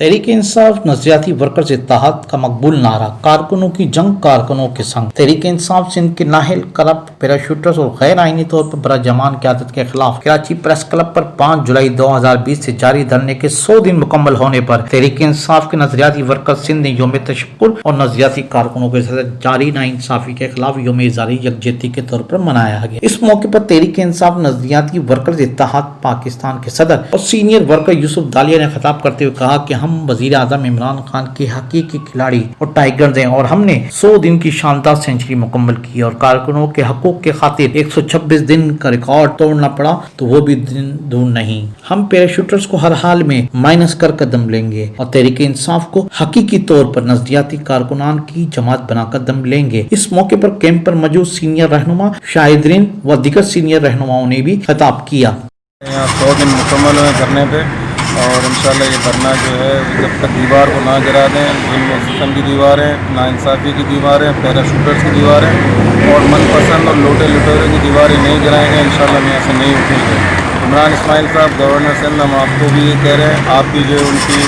तहरीक इंसाफ नजरियाती workers इत्तेहाद का मकबूल नारा, कारकुनों की जंग कारकुनों के संग। तहरीक इंसाफ सिंध के नाहिल, करप्ट, पैराशूटर्स और गैर आईनी तौर पर बराजमान क़यादत के खिलाफ कराची प्रेस क्लब पर 5 जुलाई 2020 से जारी धरने के 100 दिन मुकम्मल होने पर तहरीक इंसाफ के नजरियाती वर्कर्स सिंध ने योम तशक्कुर और नजरियाती कारकुनों के साथ जारी नाइंसाफी के खिलाफ योम इज़हार यकजहती के तौर पर मनाया गया। इस मौके पर तहरीक इंसाफ नजरियाती वर्कर्स इत्तेहाद पाकिस्तान के सदर और सीनियर वर्कर यूसुफ दालिया ने खिताब करते हुए कहा कि हम वजीर आजम इमरान खान के हकीकी खिलाड़ी और टाइगर्स हैं और हमने 100 दिन की शानदार सेंचुरी मुकम्मल की और कारकुनों के हकूक के खातिर 126 दिन का रिकॉर्ड तोड़ना पड़ा तो वो भी दिन दूर नहीं। हम पैराशूटर्स को हर हाल में माइनस कर कदम लेंगे और तहरीक इंसाफ को हकीकी तौर पर नजरियाती कारकुनान की जमात बनाकर दम लेंगे। इस मौके पर कैंप पर मौजूद सीनियर रहनुमा, शाहिदीन व दीगर सीनियर रहनुमाओं ने भी खिताब किया। 100 दिन मुकम्मल हुए धरने पे और इंशाल्लाह ये धरना जो है जब तक दीवार को ना गिरा दें, जुल्म सितम की दीवारें, नाइंसाफ़ी की दीवारें, पैराशूटर्स की दीवारें और मनपसंद और लोटे लुटेरों की दीवारें नहीं गिराएंगे, इंशाल्लाह हम यहाँ से नहीं उठेंगे। इमरान इस्माइल साहब गवर्नर सिंध, हम आपको भी ये कह रहे हैं, आप भी जो उनकी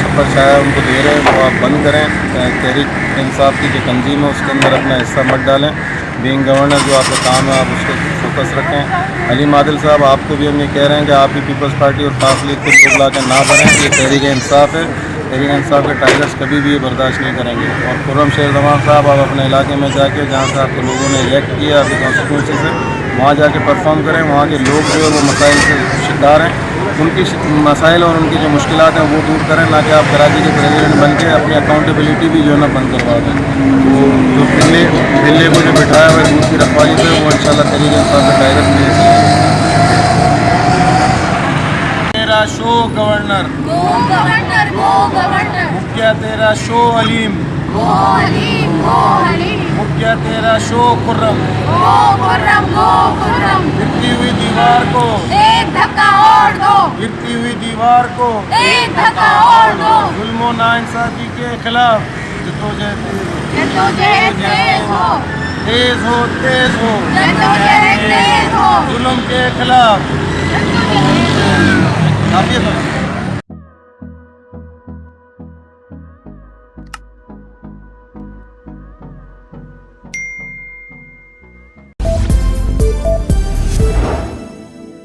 छप्पर छाया उनको दे रहे हैं वो आप बंद करें। तहरीक इंसाफ की जो तंजीम है उसके अंदर अपना हिस्सा मत डालें। बीइंग गवर्नर जो आपका काम है आप उस पर फोकस रखें। अलीम आदिल साहब, आपको भी हम ये कह रहे हैं कि आप भी पीपल्स पार्टी और काफ लीग के लोग ला के ना बनें। ये तहरीक इंसाफ है, तहरीक इंसाफ के टाइगर्स कभी भी ये बर्दाश्त नहीं करेंगे। और खुर्रम शेर जमान साहब, आप अपने इलाके में जाके जहाँ से आपको लोगों ने इलेक्ट किया आपकी कॉन्स्टिट्यूंसी से, वहाँ जाके परफॉर्म करें। वहाँ के लोग जो है वो मसाइल से शिकार हैं, उनकी मसाइल और उनकी जो मुश्किलात हैं वो दूर करें, ना कि आप कराची के प्रेसिडेंट बन के अपनी अकाउंटेबिलिटी भी जो है ना बंद करवा दें। तो जो दिल्ली को जो बिठाया हुआ है दूध की रखवाली पे, वो इंशाल्लाह तहरीक इंसाफ के टाइगर्स नहीं चलेंगे। तेरा शो गवर्नर, मुखिया तेरा शो अलीम, मुखिया तेरा शो खुर्रम, गिरती हुई दीवार को एक धक्का और दो, गिरती हुई दीवार को एक धक्का और दो, जुल्म नाइंसाफी के खिलाफ जद्दोजहद तेज हो, तेज हो, तेज हो, तेज हो, जुल्म के खिलाफ।